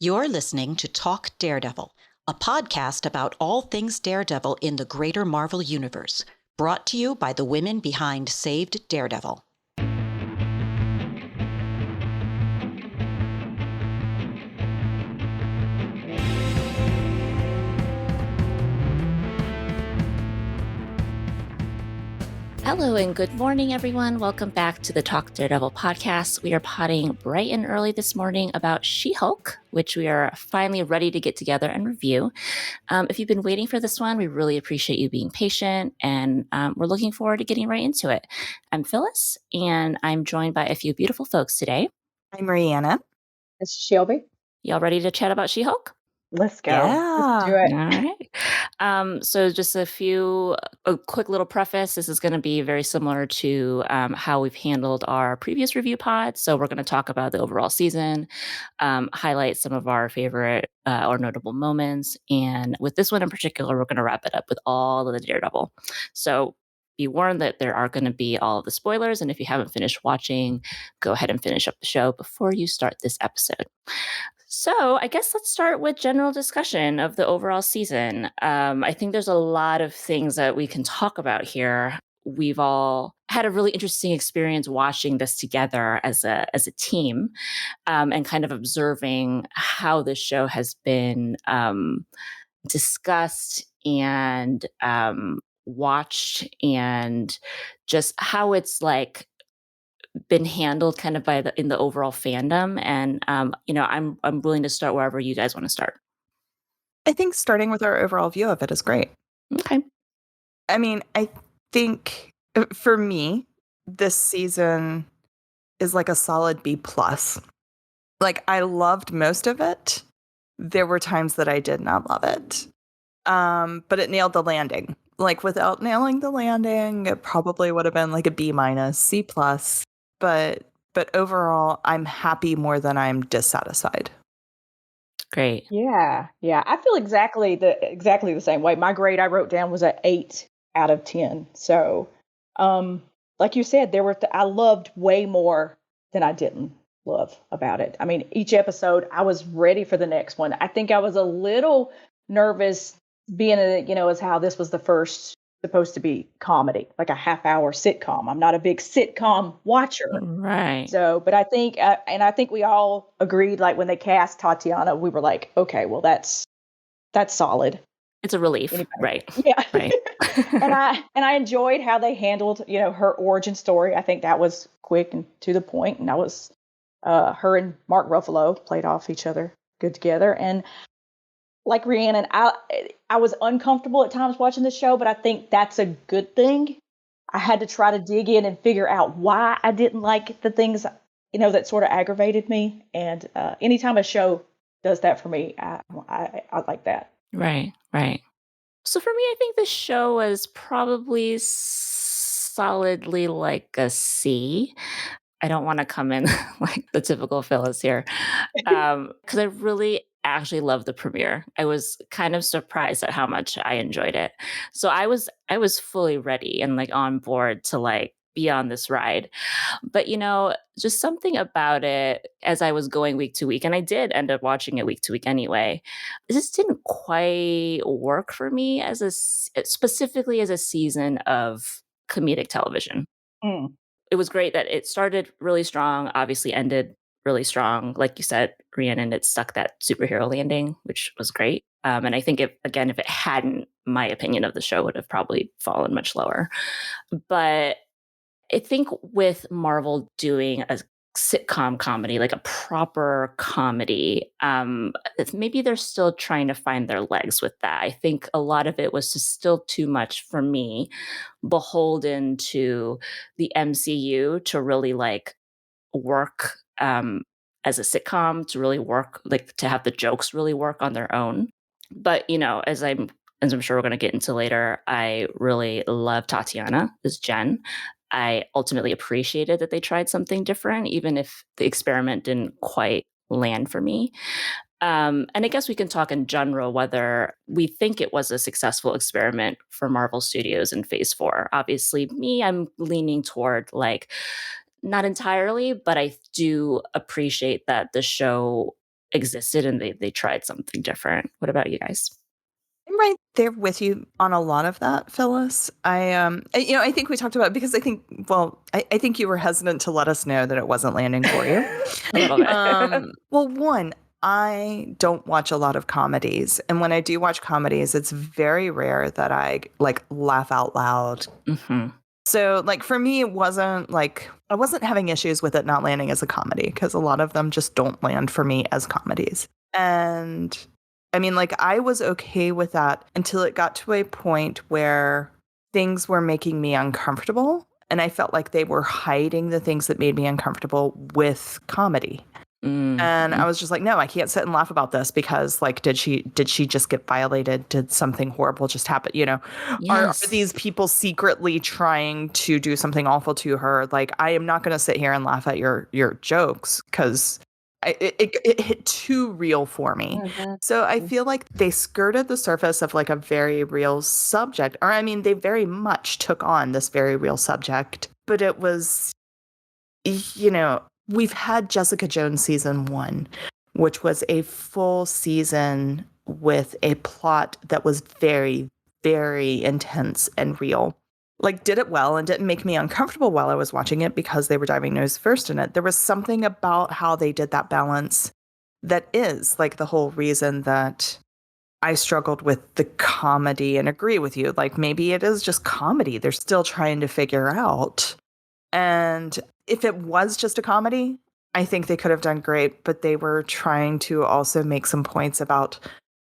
You're listening to Talk Daredevil, a podcast about all things Daredevil in the greater Marvel Universe, brought to you by the women behind Saved Daredevil. Hello and good morning, everyone. Welcome back to the Talk Daredevil podcast. We are potting bright and early this morning about She-Hulk, which we are finally ready to get together and review. If you've been waiting for this one, we really appreciate you being patient, and we're looking forward to getting right into it. I'm Phyllis, and I'm joined by a few beautiful folks today. I'm Rhiannon. This is Shelby. Y'all ready to chat about She-Hulk? Let's go. Yeah. Let's do it. All right. So just a quick little preface. This is going to be very similar to how we've handled our previous review pod. So we're going to talk about the overall season, highlight some of our favorite or notable moments. And with this one in particular, we're going to wrap it up with all of the Daredevil. So be warned that there are going to be all of the spoilers. And if you haven't finished watching, go ahead and finish up the show before you start this episode. So I guess let's start with general discussion of the overall season. I think there's a lot of things that we can talk about here. We've all had a really interesting experience watching this together as a team, and kind of observing how this show has been discussed and watched, and just how it's like been handled kind of in the overall fandom. And I'm willing to start wherever you guys want to start. I think starting with our overall view of it is great. Okay. I mean, I think for me, this season is like a solid B+. Like, I loved most of it. There were times that I did not love it. But it nailed the landing. Like, without nailing the landing, it probably would have been like a B-, C+. But overall, I'm happy more than I'm dissatisfied. Great. Yeah. I feel exactly the same way. My grade I wrote down was an 8 out of 10. So, like you said, I loved way more than I didn't love about it. I mean, each episode, I was ready for the next one. I think I was a little nervous, being as how this was the first supposed to be comedy, like a half-hour sitcom. I'm not a big sitcom watcher. Right. So, but I think, and I think we all agreed, like when they cast Tatiana, we were like, okay, well, that's solid. It's a relief. Anybody? Right. Yeah. Right. and I enjoyed how they handled, her origin story. I think that was quick and to the point, and that was her and Mark Ruffalo played off each other good together. And like Rhiannon, I was uncomfortable at times watching the show, but I think that's a good thing. I had to try to dig in and figure out why I didn't like the things, that sort of aggravated me. And anytime a show does that for me, I like that. Right. So for me, I think the show was probably solidly like a C. I don't want to come in like the typical Phyllis here, because I really actually loved the premiere. I was kind of surprised at how much I enjoyed it. So I was fully ready and like on board to like be on this ride. But just something about it as I was going week to week, and I did end up watching it week to week anyway, it just didn't quite work for me specifically as a season of comedic television. It was great that it started really strong, obviously ended really strong. Like you said, Rhiannon, it stuck that superhero landing, which was great. And I think if it hadn't, my opinion of the show would have probably fallen much lower. But I think with Marvel doing a sitcom comedy, like a proper comedy, maybe they're still trying to find their legs with that. I think a lot of it was just still too much for me, beholden to the MCU to really like work as a sitcom, to really work, like to have the jokes really work on their own. But as I'm sure we're going to get into later, I really love Tatiana as Jen. I ultimately appreciated that they tried something different, even if the experiment didn't quite land for me. And I guess we can talk in general whether we think it was a successful experiment for Marvel Studios in Phase 4. Obviously, I'm leaning toward like not entirely, but I do appreciate that the show existed and they tried something different. What about you guys? I'm right there with you on a lot of that, Phyllis. I think we talked about it because I think you were hesitant to let us know that it wasn't landing for you. A little bit. Well, one, I don't watch a lot of comedies, and when I do watch comedies, it's very rare that I like laugh out loud. Mm-hmm. So, like, for me, it wasn't like I wasn't having issues with it not landing as a comedy because a lot of them just don't land for me as comedies. And I mean, like, I was okay with that until it got to a point where things were making me uncomfortable. And I felt like they were hiding the things that made me uncomfortable with comedy. Mm-hmm. And I was just like, no, I can't sit and laugh about this because, like, did she just get violated? Did something horrible just happen? You know, Yes. are these people secretly trying to do something awful to her? Like, I am not going to sit here and laugh at your jokes because it hit too real for me. Mhm. So I feel like they skirted the surface of like a very real subject, or I mean, they very much took on this very real subject, but it was, you know, we've had Jessica Jones season 1, which was a full season with a plot that was very, very intense and real. Like, did it well and didn't make me uncomfortable while I was watching it because they were diving nose first in it. There was something about how they did that balance that is like the whole reason that I struggled with the comedy and agree with you. Like, maybe it is just comedy they're still trying to figure out. And if it was just a comedy, I think they could have done great, but they were trying to also make some points about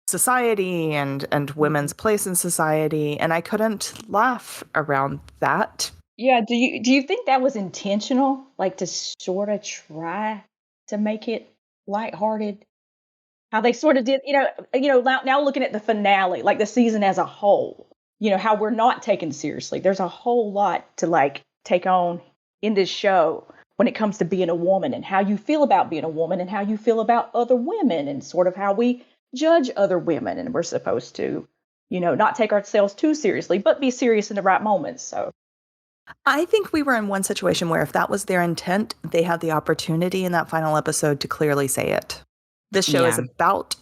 society and women's place in society, and I couldn't laugh around that. Yeah, do you think that was intentional? Like to sort of try to make it lighthearted? How they sort of did, now looking at the finale, like the season as a whole, how we're not taken seriously. There's a whole lot to like take on in this show when it comes to being a woman and how you feel about being a woman and how you feel about other women and sort of how we judge other women. And we're supposed to, not take ourselves too seriously, but be serious in the right moments. So I think we were in one situation where if that was their intent, they had the opportunity in that final episode to clearly say it. This show is Yeah. about,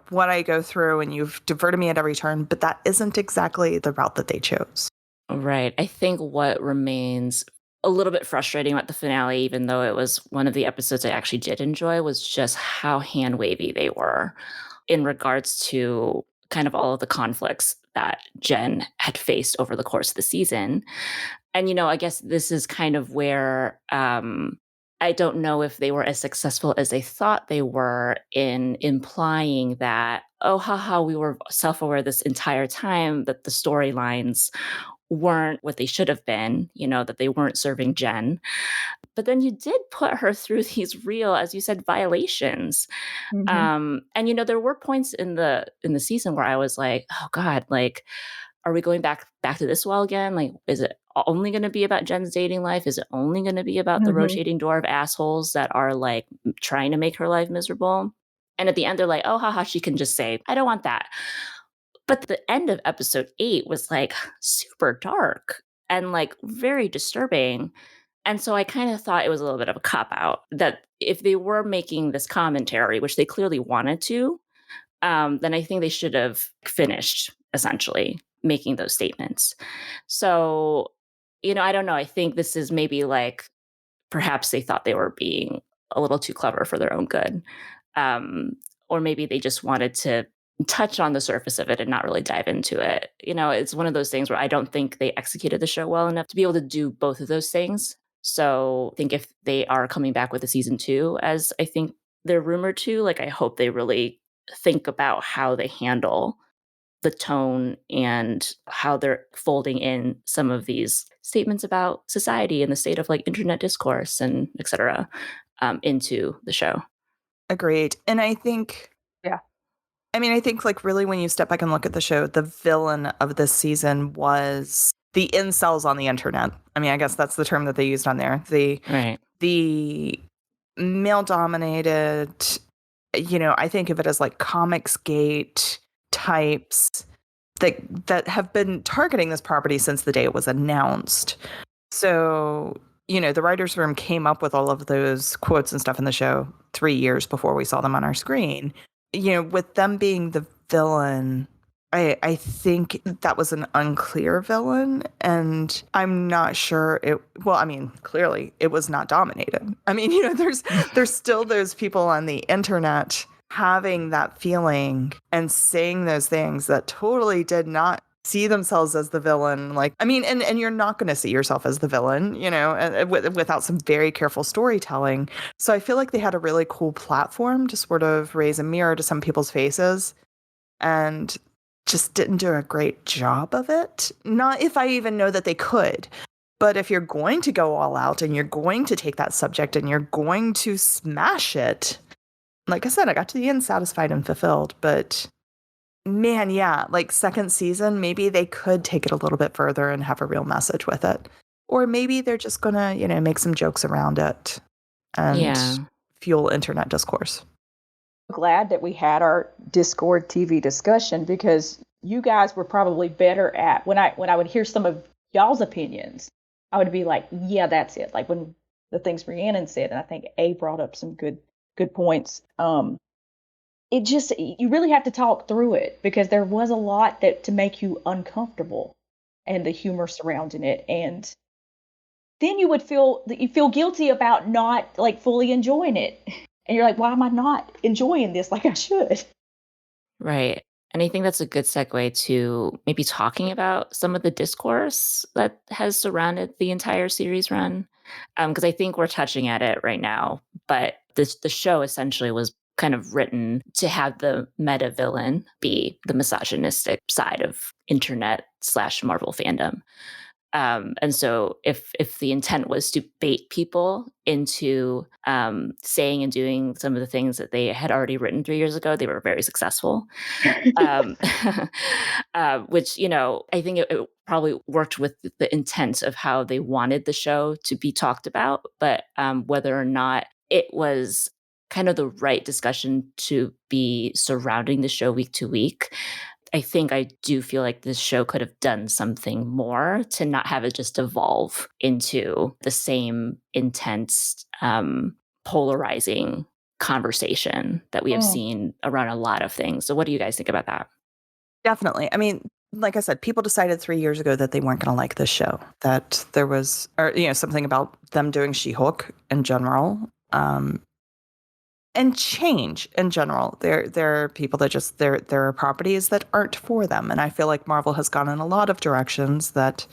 what I go through, and you've diverted me at every turn, but that isn't exactly the route that they chose. Right. I think what remains a little bit frustrating about the finale, even though it was one of the episodes I actually did enjoy, was just how hand wavy they were in regards to kind of all of the conflicts that Jen had faced over the course of the season. And, I guess this is kind of where I don't know if they were as successful as they thought they were in implying that, oh, haha, we were self-aware this entire time that the storylines weren't what they should have been, that they weren't serving Jen. But then you did put her through these real, as you said, violations. And there were points in the season where I was like, oh God, like, are we going back to this well again? Like, is it only going to be about Jen's dating life? Is it only going to be about the rotating door of assholes that are like trying to make her life miserable? And at the end, they're like, oh, haha, she can just say, I don't want that. But the end of episode 8 was like super dark and like very disturbing. And so I kind of thought it was a little bit of a cop out that if they were making this commentary, which they clearly wanted to, then I think they should have finished essentially making those statements. So, I don't know. I think this is maybe like perhaps they thought they were being a little too clever for their own good. Or maybe they just wanted to touch on the surface of it and not really dive into it. It's one of those things where I don't think they executed the show well enough to be able to do both of those things. So I think if they are coming back with a season 2, as I think they're rumored to, like, I hope they really think about how they handle the tone and how they're folding in some of these statements about society and the state of like internet discourse and et cetera into the show. Agreed. And I think, Yeah. I mean, I think like really when you step back and look at the show, the villain of this season was the incels on the internet. I mean, I guess that's the term that they used on there. Right. The male dominated, I think of it as like Comicsgate types that have been targeting this property since the day it was announced. So, the writer's room came up with all of those quotes and stuff in the show 3 years before we saw them on our screen. With them being the villain, I think that was an unclear villain, and I'm not sure clearly it was not dominated. There's still those people on the internet having that feeling and saying those things that totally did not see themselves as the villain. And you're not going to see yourself as the villain, without some very careful storytelling. So I feel like they had a really cool platform to sort of raise a mirror to some people's faces, and just didn't do a great job of it. Not if I even know that they could, but if you're going to go all out and you're going to take that subject and you're going to smash it, like I said, I got to the end satisfied and fulfilled, but man, yeah, second season, maybe they could take it a little bit further and have a real message with it. Or maybe they're just gonna, make some jokes around it and fuel internet discourse. Glad that we had our Discord TV discussion, because you guys were probably better at when I would hear some of y'all's opinions, I would be like, yeah, that's it. Like when the things Rhiannon said, and I think A brought up some good points. It just, you really have to talk through it, because there was a lot that to make you uncomfortable, and the humor surrounding it, and then you feel guilty about not fully enjoying it. And you're like, why am I not enjoying this like I should? Right. And I think that's a good segue to maybe talking about some of the discourse that has surrounded the entire series run. Because I think we're touching at it right now, but the show essentially was kind of written to have the meta villain be the misogynistic side of internet / Marvel fandom. And so if the intent was to bait people into saying and doing some of the things that they had already written 3 years ago, they were very successful. Which, I think it probably worked with the intent of how they wanted the show to be talked about, but whether or not it was kind of the right discussion to be surrounding the show week to week, I think I do feel like this show could have done something more to not have it just evolve into the same intense, polarizing conversation that we have seen around a lot of things. So what do you guys think about that? Definitely. I mean, like I said, people decided 3 years ago that they weren't going to like this show, that there was, something about them doing She-Hulk in general, and change in general. There are people that just, there are properties that aren't for them. And I feel like Marvel has gone in a lot of directions that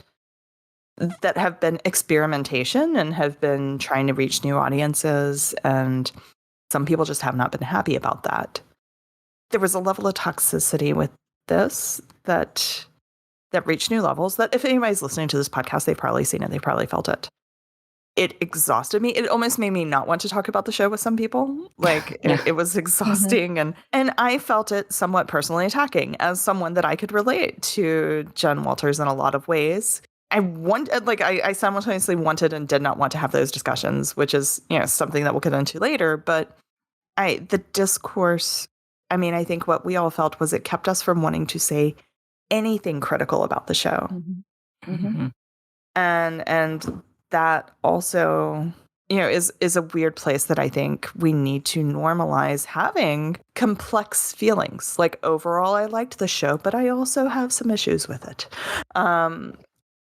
have been experimentation and have been trying to reach new audiences. And some people just have not been happy about that. There was a level of toxicity with this that reached new levels, that if anybody's listening to this podcast, they've probably seen it. They probably felt it. It exhausted me. It almost made me not want to talk about the show with some people. It was exhausting. And I felt it somewhat personally attacking as someone that I could relate to Jen Walters in a lot of ways. I simultaneously wanted and did not want to have those discussions, which is, something that we'll get into later. But the discourse, I think what we all felt was it kept us from wanting to say anything critical about the show. Mm-hmm. Mm-hmm. And that also, is a weird place that I think we need to normalize having complex feelings. Overall, I liked the show, but I also have some issues with it.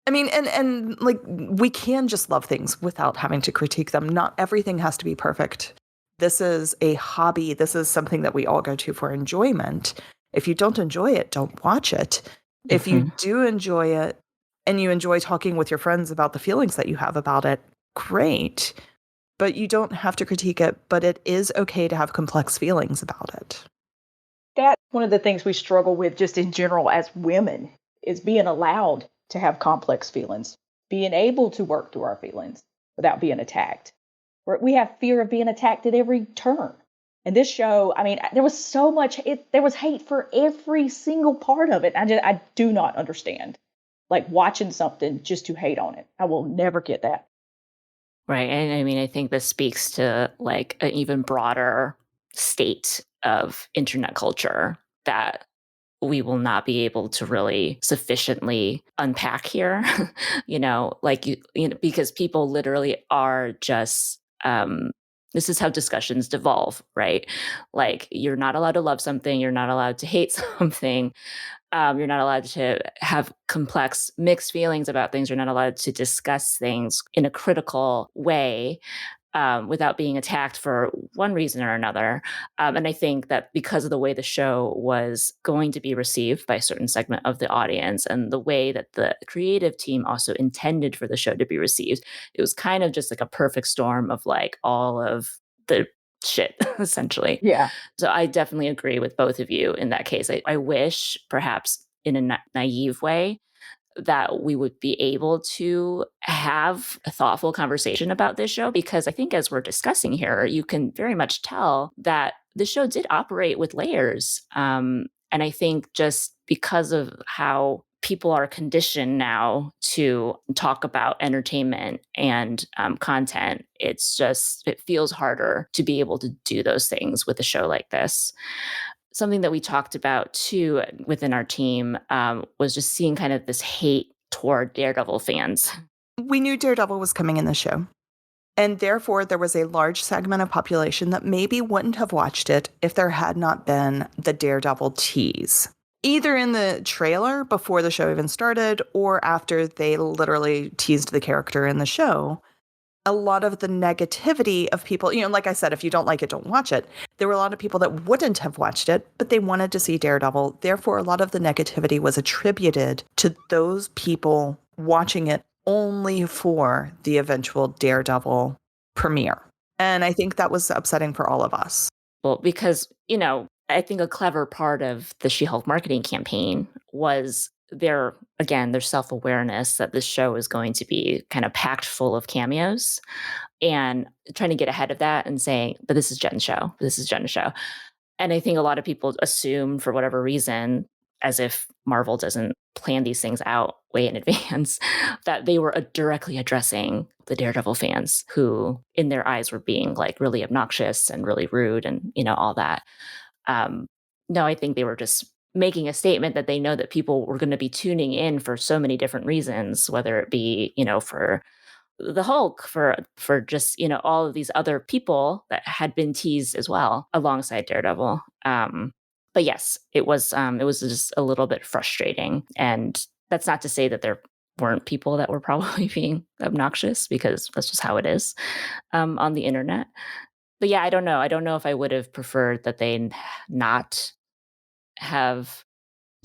We can just love things without having to critique them. Not everything has to be perfect. This is a hobby. This is something that we all go to for enjoyment. If you don't enjoy it, don't watch it. If you do enjoy it and you enjoy talking with your friends about the feelings that you have about it, great. But you don't have to critique it, but it is okay to have complex feelings about it. That's one of the things we struggle with just in general as women, is being allowed to have complex feelings, being able to work through our feelings without being attacked. We have fear of being attacked at every turn. And this show, there was so much, there was hate for every single part of it. I do not understand. Watching something just to hate on it. I will never get that. Right. And I think this speaks to an even broader state of internet culture, that we will not be able to really sufficiently unpack here. Because people literally are just this is how discussions devolve, right? Like, you're not allowed to love something, you're not allowed to hate something, you're not allowed to have complex mixed feelings about things, you're not allowed to discuss things in a critical way, without being attacked for one reason or another. And I think that because of the way the show was going to be received by a certain segment of the audience and the way that the creative team also intended for the show to be received, it was kind of just like a perfect storm of like all of the shit, essentially. Yeah. So I definitely agree with both of you in that case. I wish, perhaps in a naive way, that we would be able to have a thoughtful conversation about this show, because I think as we're discussing here, you can very much tell that the show did operate with layers. And I think just because of how people are conditioned now to talk about entertainment and content, it feels harder to be able to do those things with a show like this. Something that we talked about too within our team was just seeing kind of this hate toward Daredevil fans. We knew Daredevil was coming in the show. And therefore, there was a large segment of population that maybe wouldn't have watched it if there had not been the Daredevil tease. Either in the trailer before the show even started, or after they literally teased the character in the show. A lot of the negativity of people, like I said, if you don't like it, don't watch it. There were a lot of people that wouldn't have watched it, but they wanted to see Daredevil. Therefore, a lot of the negativity was attributed to those people watching it only for the eventual Daredevil premiere. And I think that was upsetting for all of us. Well, because, I think a clever part of the She-Hulk marketing campaign was their self-awareness that this show is going to be kind of packed full of cameos, and trying to get ahead of that and saying, but this is Jen's show. This is Jen's show. And I think a lot of people assume, for whatever reason, as if Marvel doesn't plan these things out way in advance, that they were directly addressing the Daredevil fans who, in their eyes, were being like really obnoxious and really rude and, all that. No, I think they were just making a statement that they know that people were going to be tuning in for so many different reasons, whether it be, for the Hulk, for just, all of these other people that had been teased as well alongside Daredevil. But yes, it was just a little bit frustrating. And that's not to say that there weren't people that were probably being obnoxious, because that's just how it is on the internet. But yeah, I don't know. I don't know if I would have preferred that they not have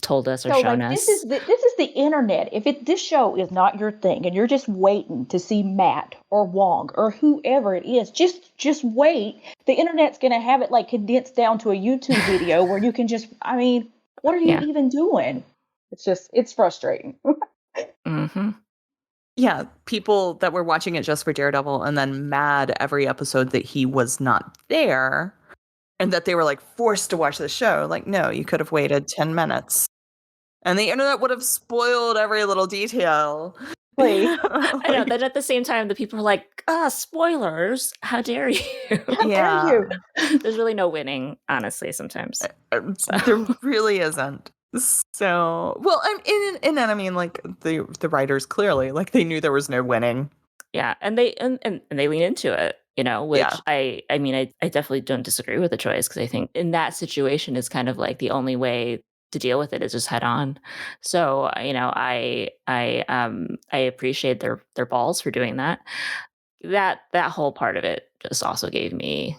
told us or So shown like us. this is the internet. If this show is not your thing and you're just waiting to see Matt or Wong or whoever it is, just wait. The internet's gonna have it like condensed down to a YouTube video where you can just what are you Yeah. even doing? It's frustrating. Mm-hmm. Yeah, people that were watching it just for Daredevil and then mad every episode that he was not there and that they were like forced to watch the show. Like, no, you could have waited 10 minutes. And the internet would have spoiled every little detail. Please. I know that at the same time, the people are like, spoilers. How dare you? How dare you? There's really no winning, honestly, sometimes. There really isn't. So, well, I mean, like the writers clearly, like they knew there was no winning. Yeah, and they lean into it, which Yeah. I definitely don't disagree with the choice, because I think in that situation is kind of like the only way to deal with it is just head on. So, I appreciate their balls for doing that. That whole part of it just also gave me,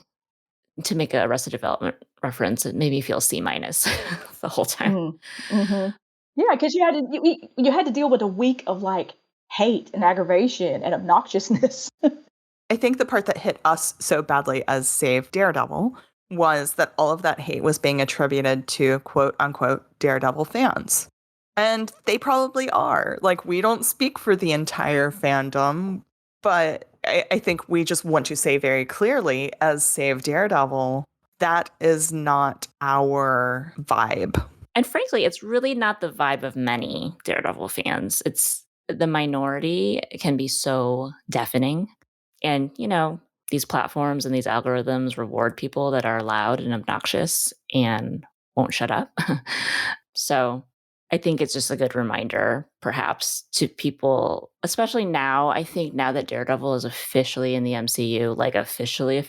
to make a Arrested Development reference, it made me feel C- the whole time. Mm-hmm. Yeah, because you had to deal with a week of like hate and aggravation and obnoxiousness. I think the part that hit us so badly as Save Daredevil was that all of that hate was being attributed to quote unquote Daredevil fans. And they probably are. Like, we don't speak for the entire fandom, but I think we just want to say very clearly, as Save Daredevil, that is not our vibe. And frankly, it's really not the vibe of many Daredevil fans. It's the minority can be so deafening. And, these platforms and these algorithms reward people that are loud and obnoxious and won't shut up. So I think it's just a good reminder, perhaps, to people, especially now. I think now that Daredevil is officially in the MCU, like officially,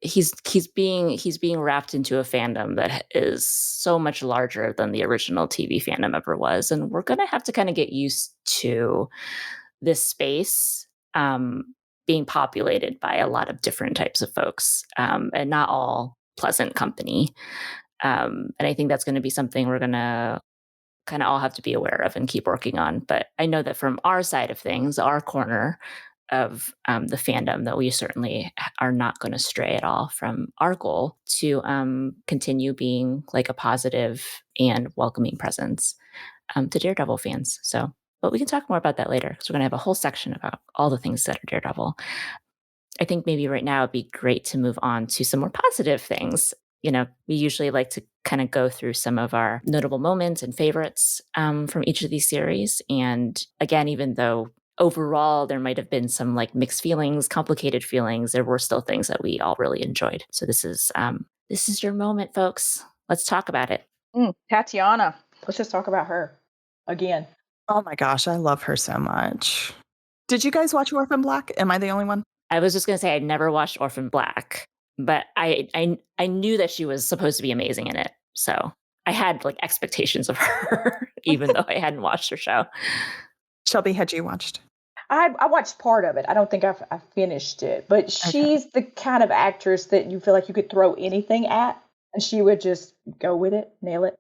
he's being wrapped into a fandom that is so much larger than the original TV fandom ever was, and we're gonna have to kind of get used to this space being populated by a lot of different types of folks, and not all pleasant company. And I think that's going to be something we're going to kind of all have to be aware of and keep working on. But I know that from our side of things, our corner of the fandom, that we certainly are not going to stray at all from our goal to continue being like a positive and welcoming presence to Daredevil fans. So, but we can talk more about that later because we're going to have a whole section about all the things that are Daredevil. I think maybe right now it'd be great to move on to some more positive things. We usually like to kind of go through some of our notable moments and favorites from each of these series. And again, even though overall there might have been some like mixed feelings, complicated feelings, there were still things that we all really enjoyed. So this is your moment, folks. Let's talk about it. Tatiana. Let's just talk about her again. Oh my gosh, I love her so much. Did you guys watch Orphan Black? Am I the only one? I was just going to say I'd never watched Orphan Black, but I knew that she was supposed to be amazing in it. So I had like expectations of her, even though I hadn't watched her show. Shelby, had you watched? I watched part of it. I don't think I finished it, but she's the kind of actress that you feel like you could throw anything at and she would just go with it, nail it.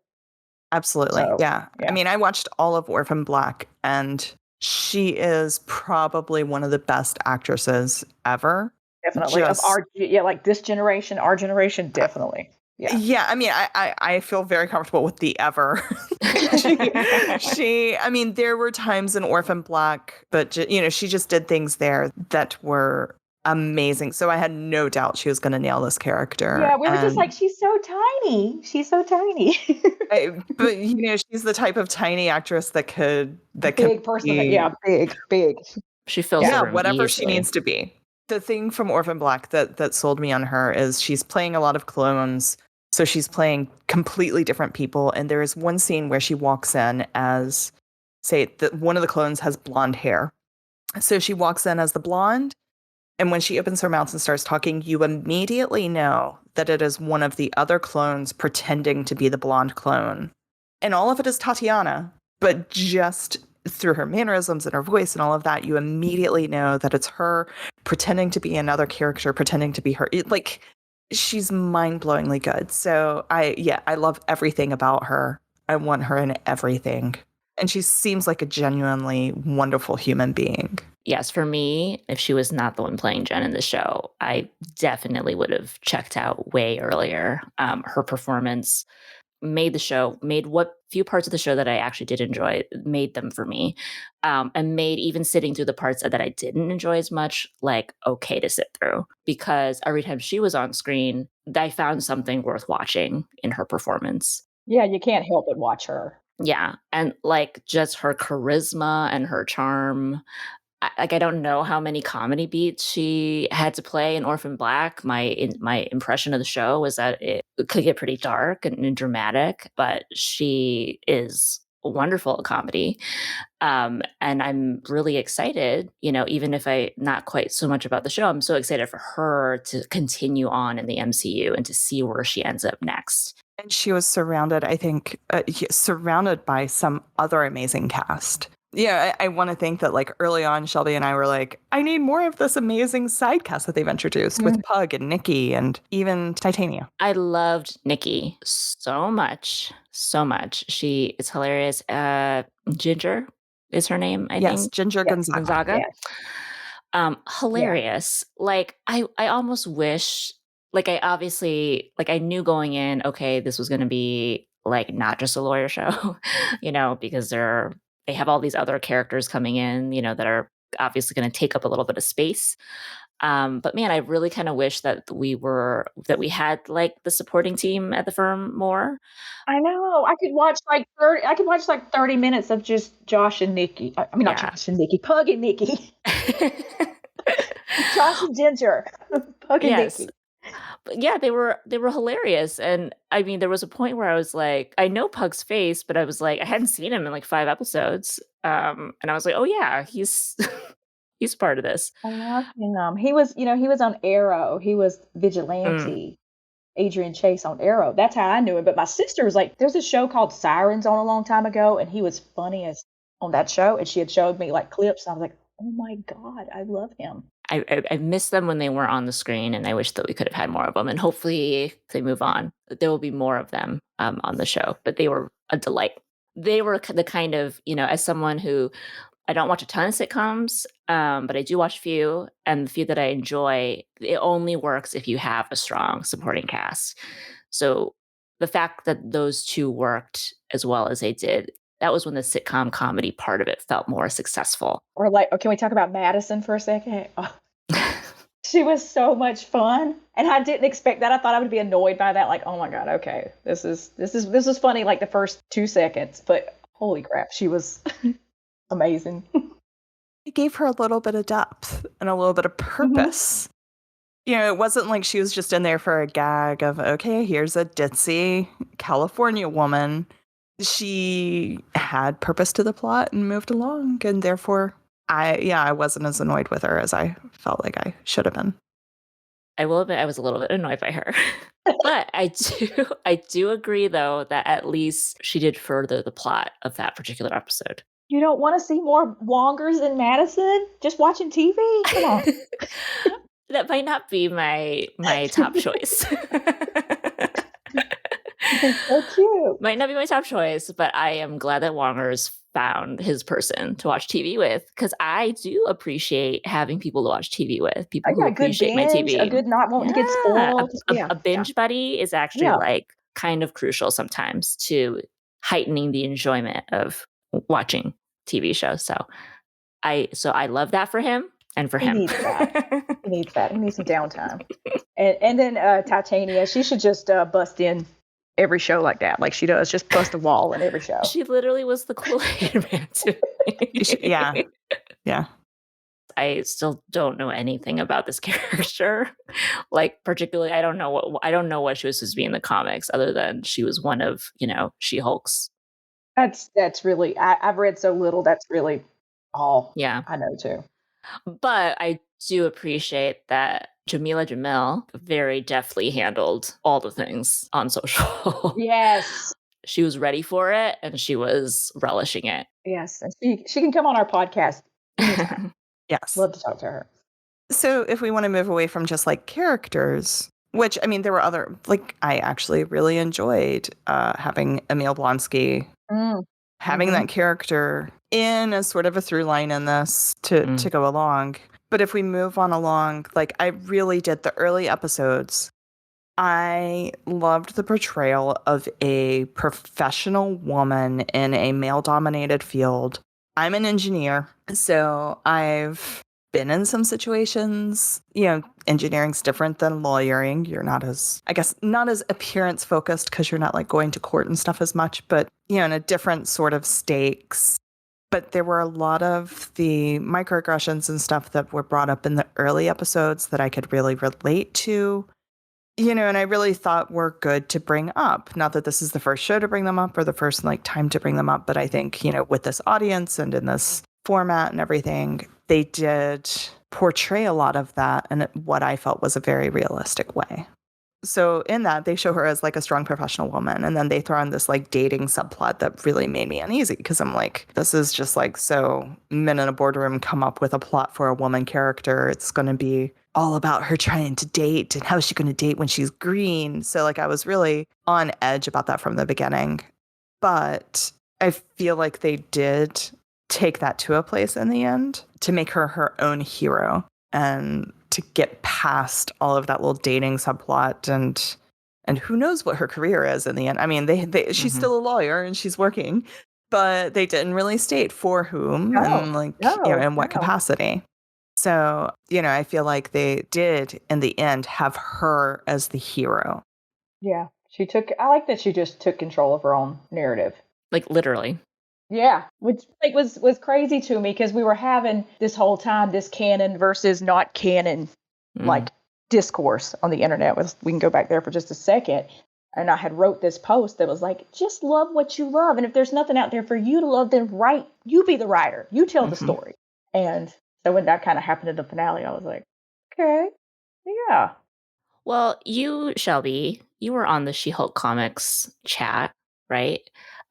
Absolutely. So, yeah. I mean, I watched all of Orphan Black and she is probably one of the best actresses ever. Definitely. Of our, like this generation, our generation, definitely. Yeah. Yeah. I mean, I feel very comfortable with the ever. I mean, there were times in Orphan Black, but she just did things there that were amazing. So I had no doubt she was going to nail this character. Yeah, we were just like, she's so tiny. She's so tiny. But she's the type of tiny actress that could big person. Yeah, big. She fills the room whatever easily. she needs to be. The thing from Orphan Black that sold me on her is she's playing a lot of clones. So she's playing completely different people. And there is one scene where she walks in as, one of the clones has blonde hair. So she walks in as the blonde. And when she opens her mouth and starts talking, you immediately know that it is one of the other clones pretending to be the blonde clone. And all of it is Tatiana, but just through her mannerisms and her voice and all of that, you immediately know that it's her pretending to be another character, pretending to be her. Like, she's mind-blowingly good. So I love everything about her. I want her in everything. And she seems like a genuinely wonderful human being. Yes, for me, if she was not the one playing Jen in the show, I definitely would have checked out way earlier. Her performance made what few parts of the show that I actually did enjoy, made them for me, and made even sitting through the parts that I didn't enjoy as much, like, okay to sit through. Because every time she was on screen, I found something worth watching in her performance. Yeah, you can't help but watch her. Yeah, and like just her charisma and her charm. I don't know how many comedy beats she had to play in Orphan Black. My impression of the show was that it could get pretty dark and dramatic, but she is wonderful at comedy. And I'm really excited, even if I not quite so much about the show, I'm so excited for her to continue on in the MCU and to see where she ends up next. And she was surrounded, I think, surrounded by some other amazing cast. Yeah, I want to think that like early on, Shelby and I were like, I need more of this amazing side cast that they've introduced with Pug and Nikki and even Titania. I loved Nikki so much. She is hilarious. Ginger is her name, I think. Yes, Ginger Gonzaga. Yes. Hilarious. Yeah. Like I almost wish, like I knew going in, okay, this was going to be like not just a lawyer show, because they have all these other characters coming in, that are obviously going to take up a little bit of space. But man, I really kind of wish that we had like the supporting team at the firm more. I know. I could watch like 30 minutes of just Josh and Nikki. I mean, not Josh and Nikki, Pug and Nikki. Josh and Ginger. Pug and Nikki. But yeah, they were hilarious, and I mean, there was a point where I was like, I know Pug's face, but I was like, I hadn't seen him in like 5 episodes, and I was like, oh yeah, he's he's part of this. I love him. He was, he was on Arrow. He was Mm. Vigilante, Adrian Chase on Arrow. That's how I knew him. But my sister was like, there's a show called Sirens on a long time ago, and he was funny as on that show. And she had showed me like clips, and I was like, oh my God, I love him. I miss them when they weren't on the screen, and I wish that we could have had more of them. And hopefully, if they move on, there will be more of them on the show. But they were a delight. They were the kind of, as someone who I don't watch a ton of sitcoms, but I do watch a few, and the few that I enjoy, it only works if you have a strong supporting cast. So the fact that those two worked as well as they did, that was when the sitcom comedy part of it felt more successful. Or like, can we talk about Madisynn for a second? Oh, she was so much fun, and I didn't expect that. I thought I would be annoyed by that. Like, oh my God, okay, this is funny. Like the first 2 seconds, but holy crap, she was amazing. It gave her a little bit of depth and a little bit of purpose. It wasn't like she was just in there for a gag of, okay, here's a ditzy California woman. She had purpose to the plot and moved along, and therefore I wasn't as annoyed with her as I felt like I should have been. I will admit I was a little bit annoyed by her. But I do agree though that at least she did further the plot of that particular episode. You don't want to see more Wongers in Madisynn? Just watching TV? Come on. That might not be my top choice. So cute. Might not be my top choice, but I am glad that Wongers found his person to watch TV with, because I do appreciate having people to watch TV with. People who Yeah, a good appreciate my binge, TV. a good not wanting to get spoiled. A binge buddy is actually Yeah. like kind of crucial sometimes to heightening the enjoyment of watching TV shows. So I love that for him and for him. Needs that. He needs that. He needs some downtime. And then Titania, she should just bust in every show like that, like she does. Just bust a wall in every show. She literally was the Kool-Aid man to me. Yeah. I still don't know anything about this character. Like particularly, I don't know what she was supposed to be in the comics, other than she was one of She-Hulk's. That's really. I've read so little. That's really all. Yeah, I know too. But I do appreciate that Jamila Jamil very deftly handled all the things on social. Yes. She was ready for it, and she was relishing it. Yes, and she can come on our podcast. Yes. Love to talk to her. So if we want to move away from just like characters, which I mean, there were other, like I actually really enjoyed having Emil Blonsky, having that character in as sort of a through line in this to go along. But if we move on along, like I really did the early episodes. I loved the portrayal of a professional woman in a male-dominated field. I'm an engineer, so I've been in some situations, engineering's different than lawyering. You're not as appearance focused because you're not like going to court and stuff as much, but, in a different sort of stakes. But there were a lot of the microaggressions and stuff that were brought up in the early episodes that I could really relate to. And I really thought were good to bring up. Not that this is the first show to bring them up or the first time to bring them up, but I think, with this audience and in this format and everything, they did portray a lot of that in what I felt was a very realistic way. So in that, they show her as like a strong professional woman, and then they throw in this like dating subplot that really made me uneasy because I'm like, this is just like so men in a boardroom come up with a plot for a woman character. It's going to be all about her trying to date and how is she going to date when she's green. So like I was really on edge about that from the beginning. But I feel like they did take that to a place in the end to make her her own hero and to get past all of that little dating subplot and who knows what her career is in the end. I mean, she's still a lawyer and she's working, but they didn't really state for whom in what capacity. So, I feel like they did in the end have her as the hero. Yeah, I like that she just took control of her own narrative. Like literally. Yeah, which was crazy to me because we were having this whole time this canon versus not canon like discourse on the internet. We can go back there for just a second. And I had wrote this post that was like, just love what you love. And if there's nothing out there for you to love, then write. You be the writer. You tell the story. And so when that kind of happened in the finale, I was like, okay, yeah. Well, you, Shelby, you were on the She-Hulk comics chat, right?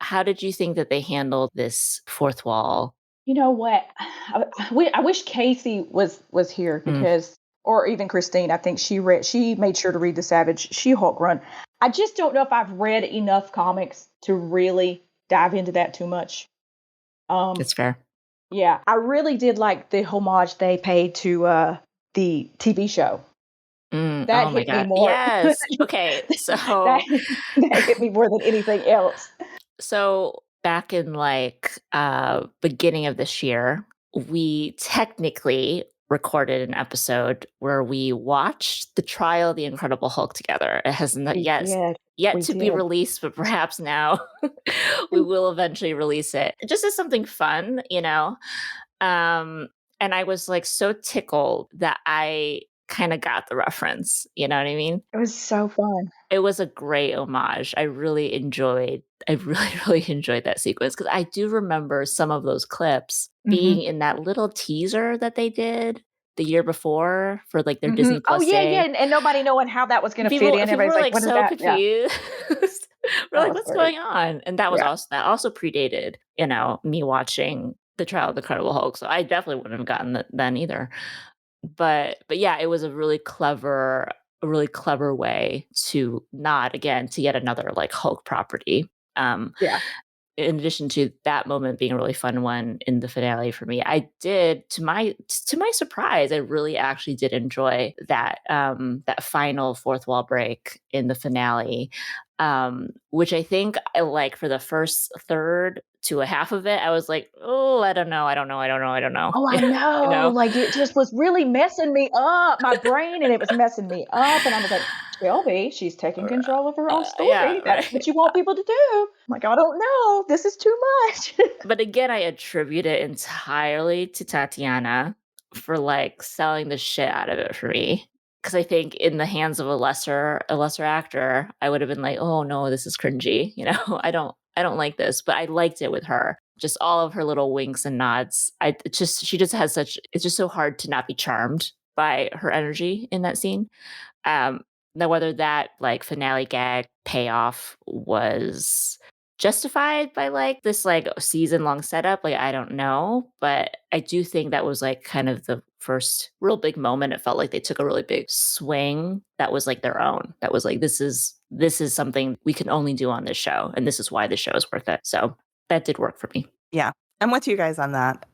How did you think that they handled this fourth wall? You know what? I wish Casey was here because, or even Christine. I think she made sure to read the Savage She-Hulk run. I just don't know if I've read enough comics to really dive into that too much. That's fair. Yeah, I really did like the homage they paid to the TV show. That hit me more. Yes. Okay. So that hit me more than anything else. So back in beginning of this year, we technically recorded an episode where we watched the trial of the Incredible Hulk together. It has not yet to be released, but perhaps now we will eventually release it. Just as something fun, and I was like so tickled that I kind of got the reference. You know what I mean? It was so fun. It was a great homage. I really, really enjoyed that sequence because I do remember some of those clips being in that little teaser that they did the year before for like their Disney Plus Day. And nobody knowing how that was going to fit in. People were like what is so that? confused. We're like, what's going on? And that was also predated, me watching the Trial of the Incredible Hulk. So I definitely wouldn't have gotten that then either. But yeah, it was a really clever way to nod again to yet another like Hulk property. In addition to that moment being a really fun one in the finale for me, I did to my surprise, I really actually did enjoy that that final fourth wall break in the finale, which I think I like for the first third to a half of it. I was like, oh, I don't know. Oh, I know. Like it just was really messing me up, my brain, and it was messing me up. And I was like, Shelby, she's taking control of her own story. That's what you want people to do. I'm like, I don't know. This is too much. But again, I attribute it entirely to Tatiana for like selling the shit out of it for me. Because I think in the hands of a lesser actor, I would have been like, oh no, this is cringy. I don't like this, but I liked it with her. Just all of her little winks and nods. She just has it's just so hard to not be charmed by her energy in that scene. Now, whether that like finale gag payoff was justified by like this like season long setup, like I don't know, but I do think that was like kind of the first real big moment. It felt like they took a really big swing that was like their own. That was like this is something we can only do on this show, and this is why the show is worth it. So that did work for me. Yeah, I'm with you guys on that.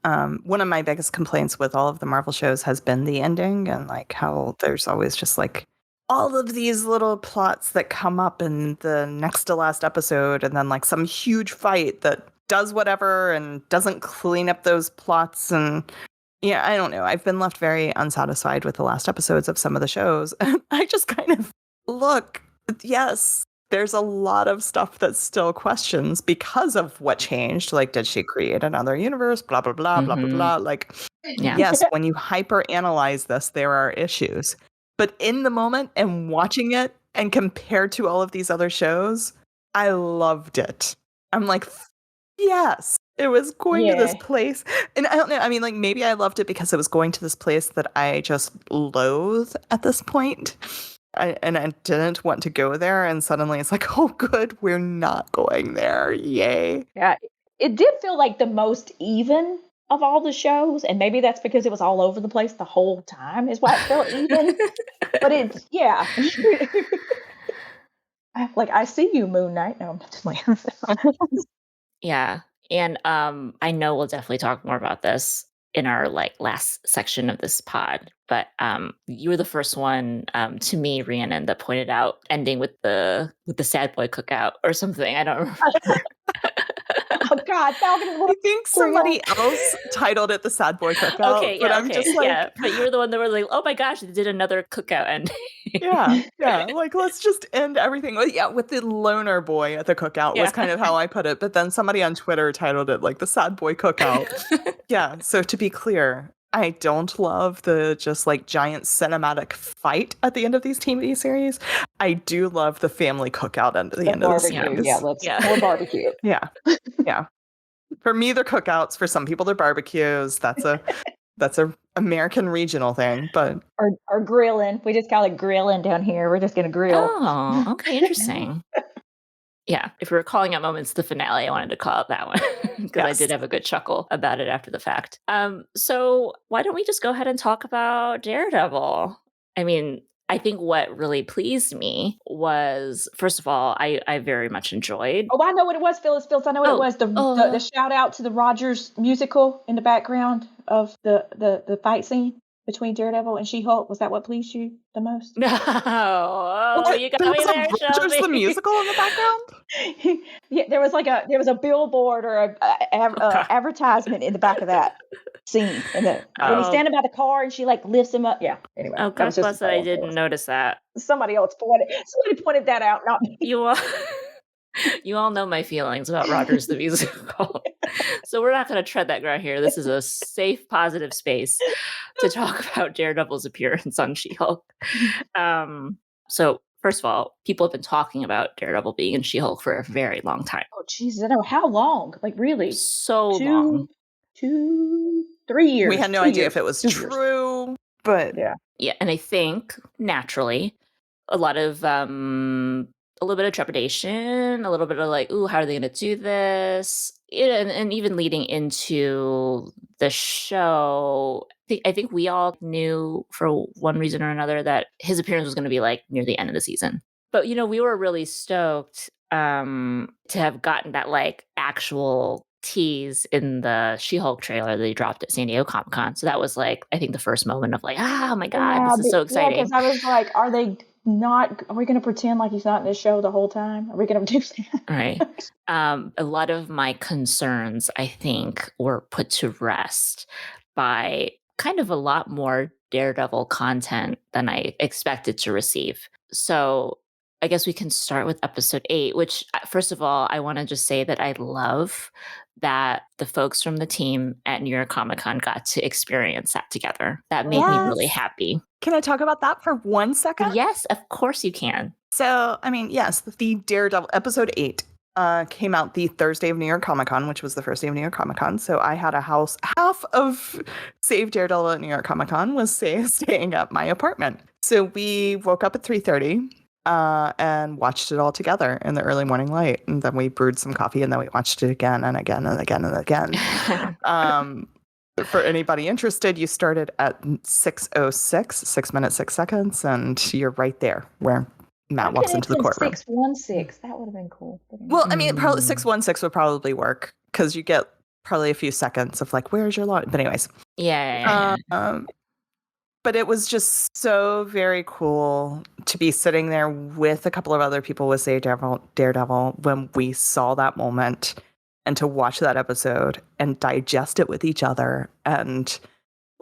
One of my biggest complaints with all of the Marvel shows has been the ending and like how there's always just like all of these little plots that come up in the next to last episode, and then like some huge fight that does whatever and doesn't clean up those plots. And yeah, I don't know. I've been left very unsatisfied with the last episodes of some of the shows. And I just kind of look, yes, there's a lot of stuff that still questions because of what changed. Like, did she create another universe? Blah, blah, blah, blah, blah, blah. Like, yes, when you hyper analyze this, there are issues. But in the moment and watching it and compared to all of these other shows, I loved it. I'm like, yes, it was going to this place. And I don't know. I mean, like maybe I loved it because it was going to this place that I just loathe at this point. And I didn't want to go there. And suddenly it's like, oh, good. We're not going there. Yay. Yeah. It did feel like the most even of all the shows, and maybe that's because it was all over the place the whole time is why it felt even. But it's like I see you, Moon Knight. No, I'm just like yeah. And I know we'll definitely talk more about this in our like last section of this pod, but you were the first one to me, Rhiannon, that pointed out ending with the sad boy cookout or something. I don't remember. Oh God, Falcon! I think somebody else titled it the Sad Boy Cookout. Okay, but I'm just like, but you were the one that was like, oh my gosh, they did another cookout ending. yeah. Like let's just end everything. Well, yeah, with the loner boy at the cookout was kind of how I put it. But then somebody on Twitter titled it like the Sad Boy Cookout. Yeah. So to be clear, I don't love the just like giant cinematic fight at the end of these TV series. I do love the family cookout at the end of the barbecue. series. Yeah, let's more barbecue. Yeah. Yeah. For me, they're cookouts. For some people, they're barbecues. That's a American regional thing, but or grilling. We just call it grilling down here. We're just gonna grill. Oh, okay, interesting. Yeah, if we were calling out moments the finale, I wanted to call out that one because I did have a good chuckle about it after the fact. So why don't we just go ahead and talk about Daredevil? I mean, I think what really pleased me was, first of all, I very much enjoyed. Oh, I know what it was, Phyllis. I know what it was. The shout out to the Rogers musical in the background of the fight scene between Daredevil and She-Hulk. Was that what pleased you the most? No, you got me there, Rogers Shelby. the musical in the background. Yeah, there was a billboard or a advertisement in the back of that scene, and when he's standing by the car and she like lifts him up. Yeah. Anyway, Oh, God bless that I didn't notice that. Somebody pointed that out, not me. You all know my feelings about Rogers the musical. So we're not going to tread that ground here. This is a safe, positive space to talk about Daredevil's appearance on She-Hulk. So first of all, people have been talking about Daredevil being in She-Hulk for a very long time. Oh, Jesus, I know. How long? Like, really? So long. 2, 3 years. We had no idea if it was true, but yeah. And I think naturally, a little bit of trepidation, a little bit of like, ooh, how are they going to do this? And even leading into the show, I think we all knew for one reason or another that his appearance was going to be like near the end of the season. But, we were really stoked to have gotten that like actual tease in the She-Hulk trailer that they dropped at San Diego Comic-Con. So that was like, I think the first moment of like, oh my God, this is so exciting. Yeah, because I was like, are we going to pretend like he's not in this show the whole time? Are we going to do that? Right. A lot of my concerns, I think, were put to rest by kind of a lot more Daredevil content than I expected to receive. So I guess we can start with episode 8, which, first of all, I want to just say that I love that the folks from the team at New York Comic Con got to experience that together. That made me really happy. Can I talk about that for 1 second? Yes, of course you can. So, I mean, yes, the Daredevil episode 8 came out the Thursday of New York Comic Con, which was the first day of New York Comic Con. So I had half of Save Daredevil at New York Comic Con was staying at my apartment. So we woke up at 3:30 and watched it all together in the early morning light. And then we brewed some coffee and then we watched it again and again and again and again. For anybody interested, you started at 6:06, 6 minutes, 6 seconds, and you're right there where Matt walks into the courtroom. 6:16. That would have been cool. Well, I mean, probably 6:16 would probably work because you get probably a few seconds of like, where's your lawn? But anyways. Yeah. But it was just so very cool to be sitting there with a couple of other people with Save Daredevil when we saw that moment and to watch that episode and digest it with each other. And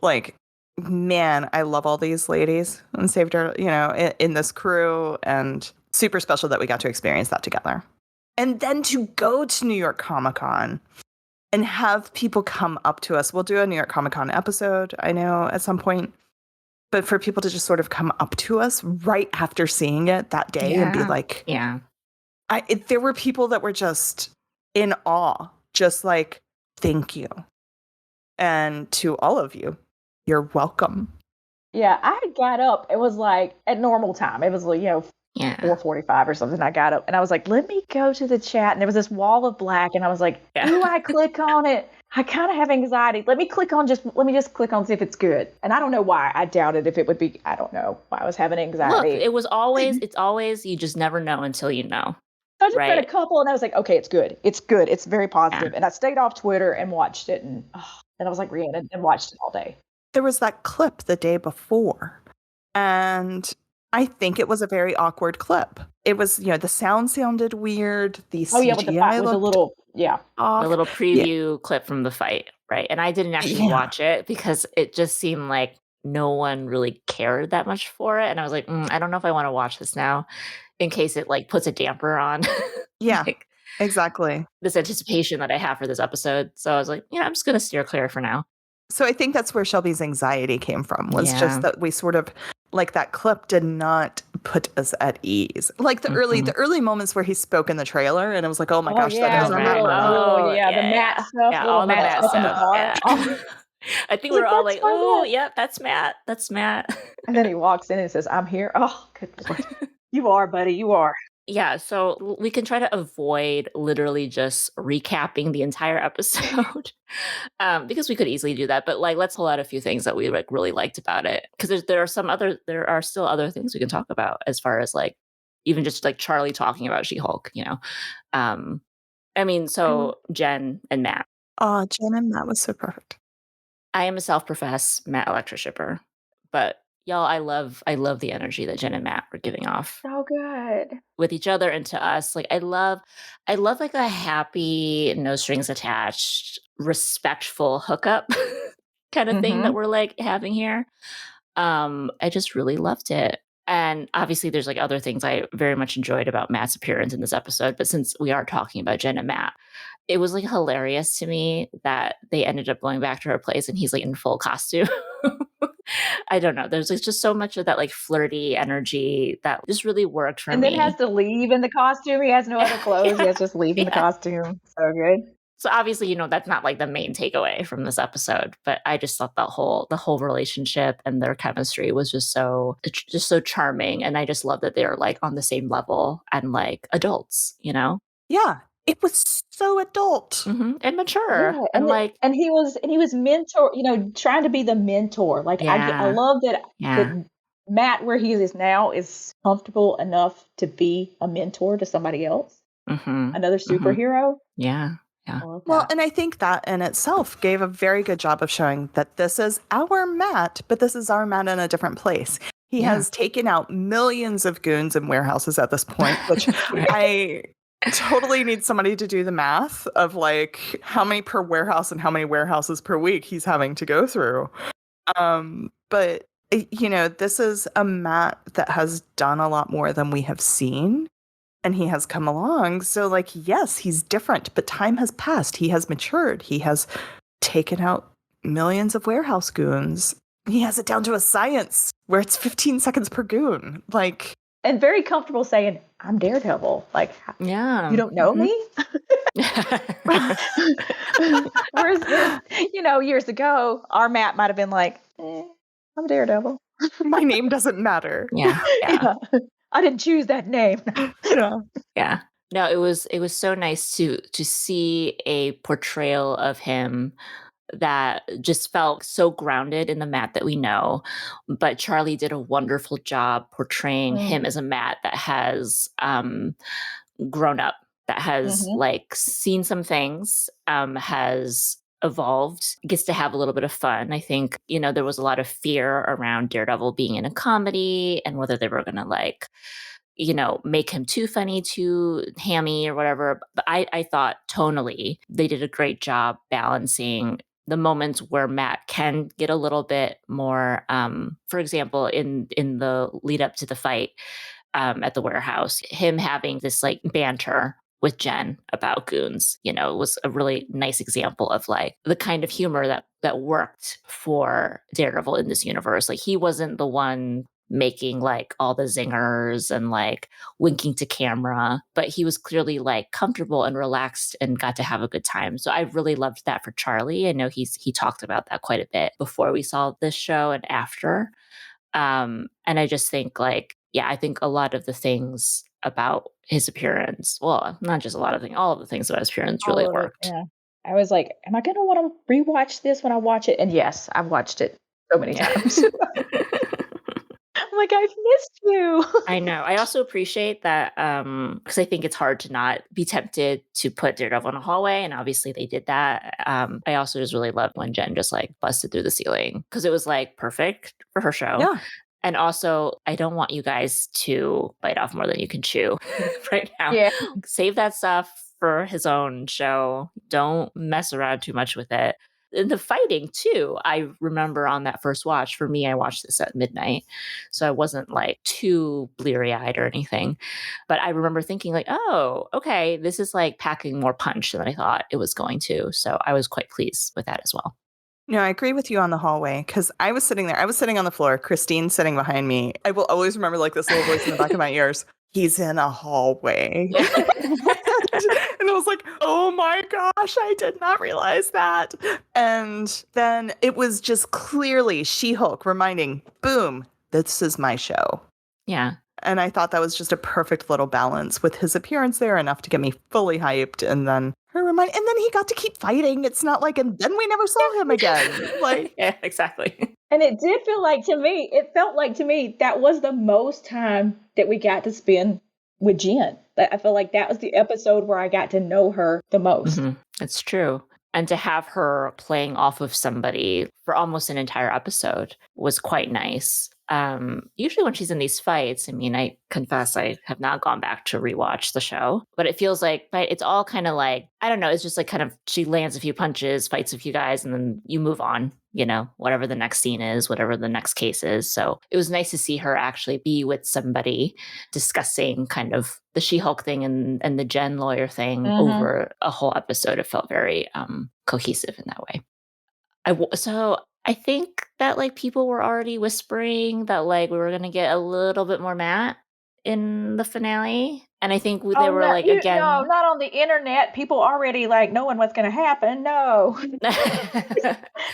like, man, I love all these ladies and Save Daredevil, in this crew, and super special that we got to experience that together. And then to go to New York Comic Con and have people come up to us. We'll do a New York Comic Con episode, I know, at some point. But for people to just sort of come up to us right after seeing it that day and be like, there were people that were just in awe, just like, thank you. And to all of you, you're welcome. Yeah, I got up. It was like at normal time. It was like, 4:45 or something. I got up and I was like, let me go to the chat. And there was this wall of black. And I was like, do I click on it? I kind of have anxiety. Let me just click on see if it's good. And I don't know why. I doubted if it would be. I don't know why I was having anxiety. Look, it's always, you just never know until you know. I just read a couple and I was like, okay, it's good. It's good. It's very positive. And I stayed off Twitter and watched it. And I was like Rhiannon and watched it all day. There was that clip the day before. And I think it was a very awkward clip. It was, the sound sounded weird. The CGI with the fight was a little, off. A little preview clip from the fight, right? And I didn't actually watch it because it just seemed like no one really cared that much for it. And I was like, I don't know if I want to watch this now in case it like puts a damper on. Yeah, exactly. This anticipation that I have for this episode. So I was like, I'm just going to steer clear for now. So I think that's where Shelby's anxiety came from, was Yeah. just that we sort of, like, that clip did not put us at ease. Like the early moments where he spoke in the trailer, and it was like, oh my gosh, that yeah, is our the Matt little, Murdock. the Matt stuff, Yeah, little all the Matt Matt stuff in the stuff. car. Yeah. Oh, I think like, we're all that's like, my oh, Matt. yep, that's Matt. That's Matt. And then he walks in and says, I'm here. Oh, good Lord. You are, buddy. You are. Yeah, so we can try to avoid literally just recapping the entire episode, because we could easily do that. But like, let's pull out a few things that we like really liked about it, because there are still other things we can talk about, as far as like even just like Charlie talking about She-Hulk. I mean, so Jen and Matt. Oh, Jen and Matt was so perfect. I am a self-professed Matt Electra shipper, but y'all, I love the energy that Jen and Matt were giving off So good. with each other and to us. Like I love like a happy, no strings attached, respectful hookup kind of thing that we're like having here. I just really loved it. And obviously there's like other things I very much enjoyed about Matt's appearance in this episode, but since we are talking about Jen and Matt, it was like hilarious to me that they ended up going back to her place and he's like in full costume. I don't know. There's like just so much of that like flirty energy that just really worked for And me. then has to leave in the costume. He has no other clothes. He has to just leave in the costume. So good. So obviously, that's not like the main takeaway from this episode, but I just thought the whole relationship and their chemistry was just so charming, and I just love that they are like on the same level and like adults. Yeah, it was so adult. And mature, Yeah, and he was mentor, trying to be the mentor. Like I love that Matt, where he is now, is comfortable enough to be a mentor to somebody else, another superhero. Yeah. Well, and I think that in itself gave a very good job of showing that this is our Matt, but this is our Matt in a different place. He has taken out millions of goons in warehouses at this point, which I totally need somebody to do the math of like how many per warehouse and how many warehouses per week he's having to go through. But this is a Matt that has done a lot more than we have seen. And he has come along. So, like, yes, he's different, but time has passed. He has matured. He has taken out millions of warehouse goons. He has it down to a science where it's 15 seconds per goon. Like, and very comfortable saying, I'm Daredevil. Like, you don't know me? Whereas, years ago, our Matt might have been like, I'm Daredevil. My name doesn't matter. Yeah. I didn't choose that name. Yeah. No, it was so nice to see a portrayal of him that just felt so grounded in the Matt that we know. But Charlie did a wonderful job portraying him as a Matt that has grown up, that has like seen some things, has evolved, gets to have a little bit of fun. I think, there was a lot of fear around Daredevil being in a comedy and whether they were going to like, make him too funny, too hammy or whatever. But I thought tonally they did a great job balancing the moments where Matt can get a little bit more, for example, in the lead up to the fight at the warehouse, him having this like banter with Jen about goons, was a really nice example of like the kind of humor that worked for Daredevil in this universe. Like he wasn't the one making like all the zingers and like winking to camera, but he was clearly like comfortable and relaxed and got to have a good time. So I really loved that for Charlie. I know he talked about that quite a bit before we saw this show and after. And I just think like, I think a lot of the things about his appearance, well, not just a lot of things, all of the things about his appearance really worked. I was like, am I going to want to rewatch this when I watch it? And yes, I've watched it so many times. I'm like, I've missed you. I know. I also appreciate that because I think it's hard to not be tempted to put Daredevil in a hallway. And obviously they did that. I also just really loved when Jen just like busted through the ceiling because it was like perfect for her show. Yeah. And also, I don't want you guys to bite off more than you can chew right now. Yeah. Save that stuff for his own show. Don't mess around too much with it. The fighting too, I remember on that first watch, for me, I watched this at midnight, so I wasn't like too bleary-eyed or anything, but I remember thinking like, oh, okay, this is like packing more punch than I thought it was going to, so I was quite pleased with that as well. No, I agree with you on the hallway because I was sitting there. I was sitting on the floor. Christine sitting behind me. I will always remember like this little voice in the back of my ears. He's in a hallway. And I was like, oh my gosh, I did not realize that. And then it was just clearly She-Hulk reminding, boom, this is my show. Yeah. And I thought that was just a perfect little balance with his appearance there, enough to get me fully hyped. And then and then he got to keep fighting. It's not like, and then we never saw him again. Like, yeah, exactly. And it did feel like it felt like to me that was the most time that we got to spend with Jen. I feel like that was the episode where I got to know her the most. Mm-hmm. It's true. And to have her playing off of somebody for almost an entire episode was quite nice. Usually when she's in these fights, I mean, I confess I have not gone back to rewatch the show, but it feels like it's all kind of like, I don't know, it's just like kind of she lands a few punches, fights a few guys, and then you move on, whatever the next scene is, whatever the next case is. So it was nice to see her actually be with somebody discussing kind of the She-Hulk thing and the Jen lawyer thing over a whole episode. It felt very cohesive in that way. So I think that like people were already whispering that like we were going to get a little bit more Matt in the finale. And I think they were like, again. No, not on the internet. People already like knowing what's going to happen. No.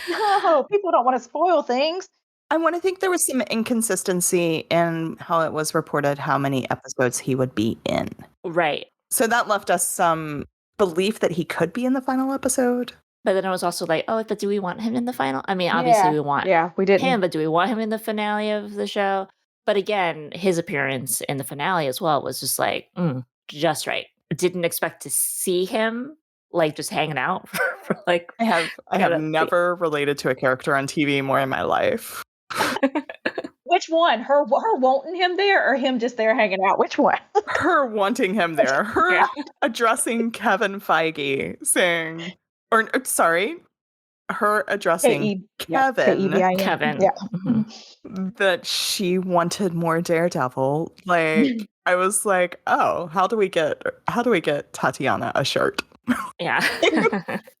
No, people don't want to spoil things. I want to think there was some inconsistency in how it was reported how many episodes he would be in. Right. So that left us some belief that he could be in the final episode. But then I was also like, oh, but do we want him in the final? I mean, obviously we want we didn't. him, but do we want him in the finale of the show? But again, his appearance in the finale as well was just like, just right. Didn't expect to see him like just hanging out for like. I have never related to a character on TV more in my life. Which one? Her wanting him there or him just there hanging out? Which one? Her wanting him there. Her addressing Kevin Feige saying, her addressing Kevin. Kevin. Yeah. Mm-hmm. That she wanted more Daredevil. Like, I was like, oh, how do we get Tatiana a shirt? Yeah.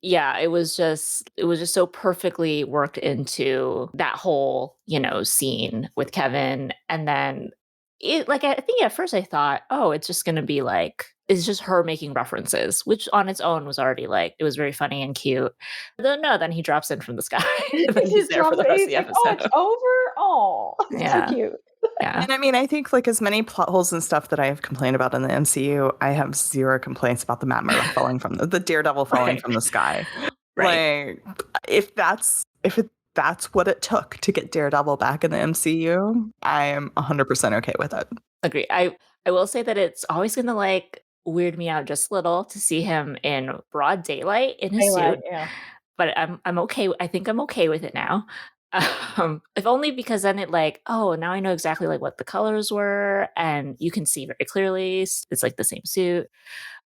Yeah, it was just so perfectly worked into that whole, scene with Kevin. And then I think at first I thought, oh, it's just going to be like, it's just her making references, which on its own was already like, it was very funny and cute. Then he drops in from the sky. And then he's there for the rest of the episode. Oh, it's over? Oh, yeah. So cute. Yeah. And I mean, I think like as many plot holes and stuff that I have complained about in the MCU, I have zero complaints about the Matt Murdock falling from the Daredevil falling from the sky. Right. Like, if that's what it took to get Daredevil back in the MCU, I am 100% okay with it. Agree. I will say that it's always going to like weird me out just a little to see him in broad daylight in his suit. Yeah. But I'm okay. I think I'm okay with it now. If only because then it like, oh, now I know exactly like what the colors were, and you can see very clearly it's like the same suit.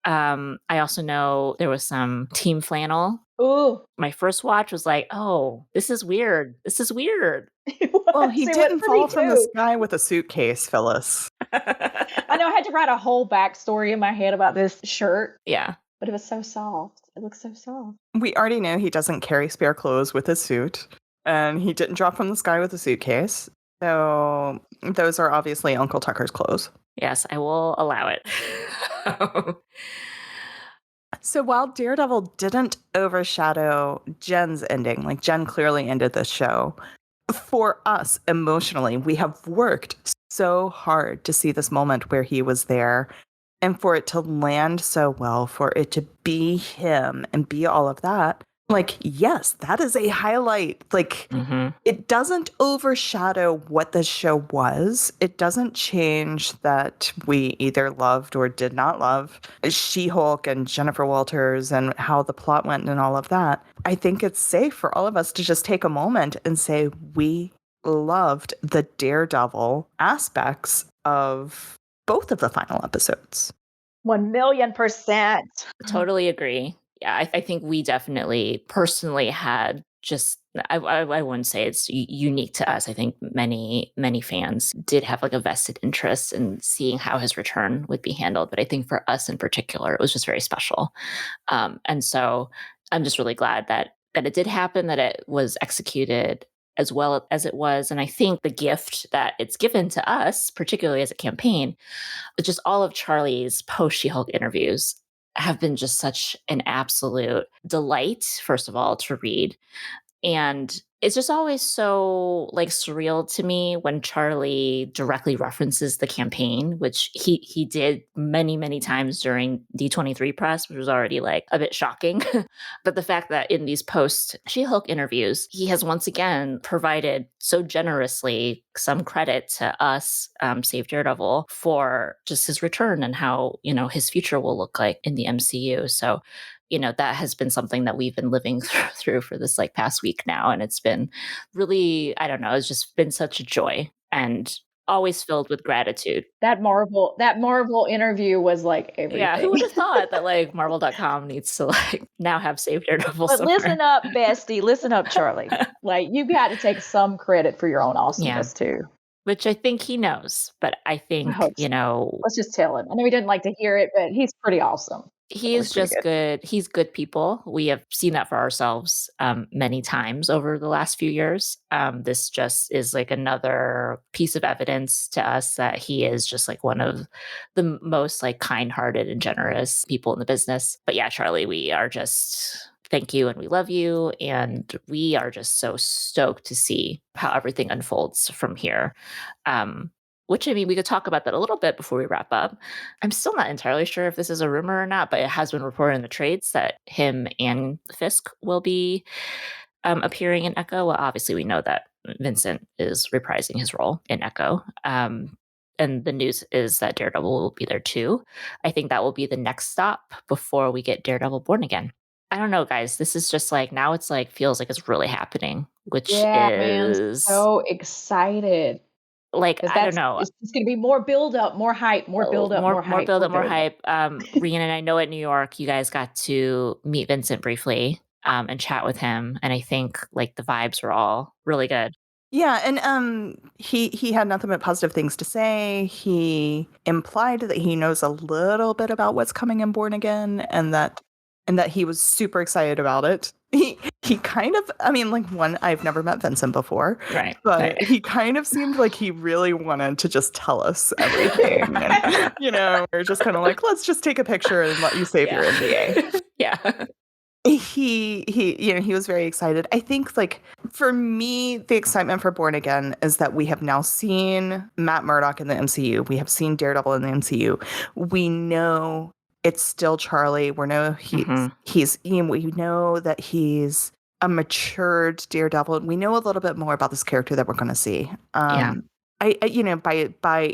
I also know there was some Team Flannel. Ooh. My first watch was like, oh, this is weird. Well, he didn't fall from the sky with a suitcase, Phyllis. I know I had to write a whole backstory in my head about this shirt. Yeah. But it was so soft. It looks so soft. We already know he doesn't carry spare clothes with his suit. And he didn't drop from the sky with a suitcase. So those are obviously Uncle Tucker's clothes. Yes, I will allow it. So while Daredevil didn't overshadow Jen's ending, like Jen clearly ended this show, for us emotionally, we have worked so hard to see this moment where he was there and for it to land so well, for it to be him and be all of that. Like, yes, that is a highlight. Like, It doesn't overshadow what the show was. It doesn't change that we either loved or did not love She-Hulk and Jennifer Walters and how the plot went and all of that. I think it's safe for all of us to just take a moment and say we loved the Daredevil aspects of both of the final episodes. 1,000,000%. Totally agree. Yeah, I think we definitely personally had just, I wouldn't say it's unique to us. I think many fans did have like a vested interest in seeing how his return would be handled. But I think for us in particular, it was just very special. And so I'm just really glad that that it did happen, that it was executed as well as it was. And I think the gift that it's given to us, particularly as a campaign, is just all of Charlie's post She-Hulk interviews have been just such an absolute delight, first of all, to read. And it's just always so like surreal to me when Charlie directly references the campaign, which he did many, many times during D23 press, which was already like a bit shocking. But the fact that in these post She-Hulk interviews, he has once again provided so generously some credit to us, Save Daredevil, for just his return and how, his future will look like in the MCU. So that has been something that we've been living through for this like past week now. And it's been really, I don't know, it's just been such a joy and always filled with gratitude. That Marvel interview was like everything. Yeah, who would have thought that like Marvel.com needs to like now have Save Daredevil But somewhere. listen up, bestie. Listen up, Charlie. Like, you got to take some credit for your own awesomeness too. Which I think he knows, but I think, let's just tell him. I know he didn't like to hear it, but he's pretty awesome. He's just good. He's good people. We have seen that for ourselves many times over the last few years. This just is like another piece of evidence to us that he is just like one of the most like kind-hearted and generous people in the business. But yeah, Charlie, we are just thank you and we love you. And we are just so stoked to see how everything unfolds from here. Which, I mean, we could talk about that a little bit before we wrap up. I'm still not entirely sure if this is a rumor or not, but it has been reported in the trades that him and Fisk will be appearing in Echo. Well, obviously, we know that Vincent is reprising his role in Echo. And the news is that Daredevil will be there too. I think that will be the next stop before we get Daredevil Born Again. I don't know, guys. This is just like, now it's like, feels like it's really happening, which is... man, so excited. Like, I don't know. It's going to be more build up, more hype, more build up, more hype. More build up, more hype. Rhiannon, I know at New York, you guys got to meet Vincent briefly and chat with him. And I think like the vibes were all really good. Yeah, and he had nothing but positive things to say. He implied that he knows a little bit about what's coming in Born Again, and that he was super excited about it. He kind of, I mean, like, I've never met Vincent before, right? But he kind of seemed like he really wanted to just tell us everything. And, we're just kind of like, let's just take a picture and let you save your NDA. Yeah. He was very excited. I think, like, for me, the excitement for Born Again is that we have now seen Matt Murdock in the MCU. We have seen Daredevil in the MCU. We know it's still Charlie. We know we know that he's a matured Daredevil. We know a little bit more about this character that we're going to see. By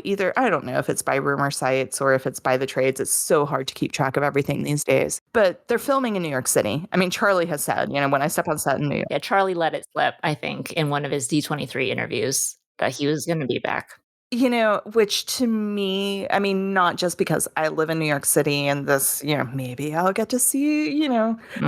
either, I don't know if it's by rumor sites or if it's by the trades. It's so hard to keep track of everything these days. But they're filming in New York City. I mean, Charlie has said, when I step on set in New York. Yeah, Charlie let it slip, I think, in one of his D23 interviews that he was going to be back. Which to me, I mean, not just because I live in New York City and this, maybe I'll get to see,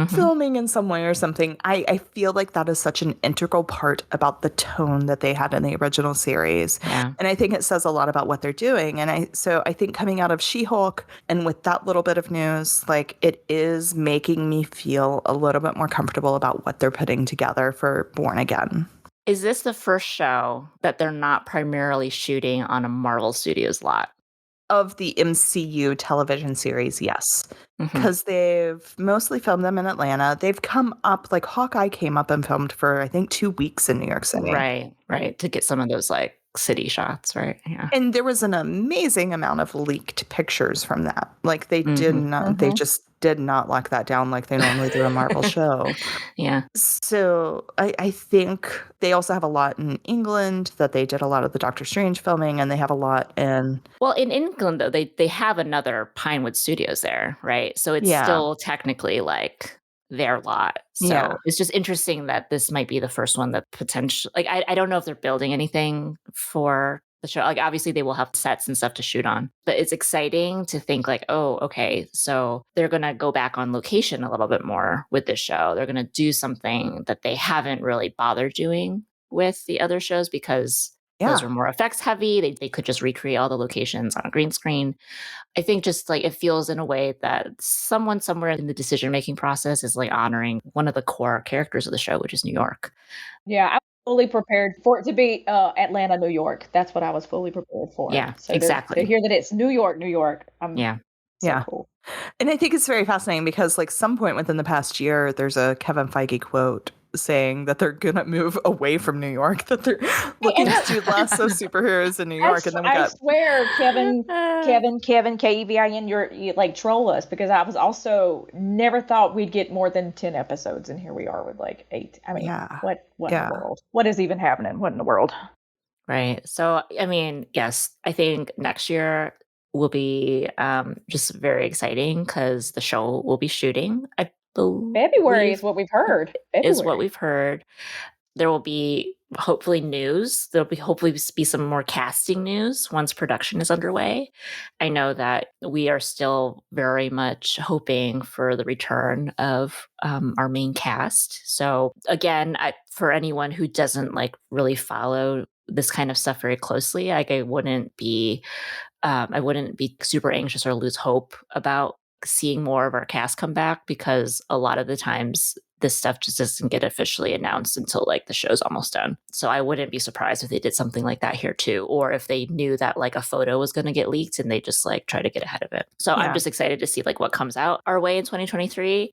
filming in some way or something. I feel like that is such an integral part about the tone that they had in the original series. Yeah. And I think it says a lot about what they're doing. And I think coming out of She-Hulk and with that little bit of news, like, it is making me feel a little bit more comfortable about what they're putting together for Born Again. Is this the first show that they're not primarily shooting on a Marvel Studios lot? Of the MCU television series, yes. Because they've mostly filmed them in Atlanta. They've come up, like Hawkeye came up and filmed for, I think, 2 weeks in New York City. Right. To get some of those, like, city shots, right? Yeah. And there was an amazing amount of leaked pictures from that. Like, they did not, they just did not lock that down like they normally do a Marvel show. Yeah. So I think they also have a lot in England, that they did a lot of the Doctor Strange filming, and they have a lot in... Well, in England, though, they have another Pinewood Studios there, right? So it's still technically like their lot. So it's just interesting that this might be the first one that potentially... Like, I don't know if they're building anything for the show. Like, obviously they will have sets and stuff to shoot on, but it's exciting to think like, oh, okay, so they're going to go back on location a little bit more with this show. They're going to do something that they haven't really bothered doing with the other shows, because Those Yeah. were more effects heavy. They could just recreate all the locations on a green screen. I think just like it feels in a way that someone somewhere in the decision-making process is like honoring one of the core characters of the show, which is New York. Yeah, I was fully prepared for it to be Atlanta, New York. That's what I was fully prepared for. Yeah, So to exactly. hear that it's New York, New York, I'm Yeah. so Yeah. cool. And I think it's very fascinating because, like, some point within the past year, there's a Kevin Feige quote saying that they're gonna move away from New York, that they're looking to do less of superheroes in New York. And then we I got swear, Kevin, K.E.V.I.N, you like troll us, because I was also never thought we'd get more than 10 episodes, and here we are with like 8. I mean, Yeah. what in Yeah. the world? What is even happening? What in the world? Right. So, I mean, yes, I think next year will be just very exciting because the show will be shooting. I February is believe what we've heard. is what February. we've heard. There will be hopefully news. There'll be hopefully be some more casting news once production is underway. I know that we are still very much hoping for the return of our main cast. So again, for anyone who doesn't like really follow this kind of stuff very closely, like I wouldn't be super anxious or lose hope about seeing more of our cast come back, because a lot of the times this stuff just doesn't get officially announced until like the show's almost done. So I wouldn't be surprised if they did something like that here too, or if they knew that like a photo was going to get leaked and they just like try to get ahead of it. So I'm Yeah. just excited to see like what comes out our way in 2023.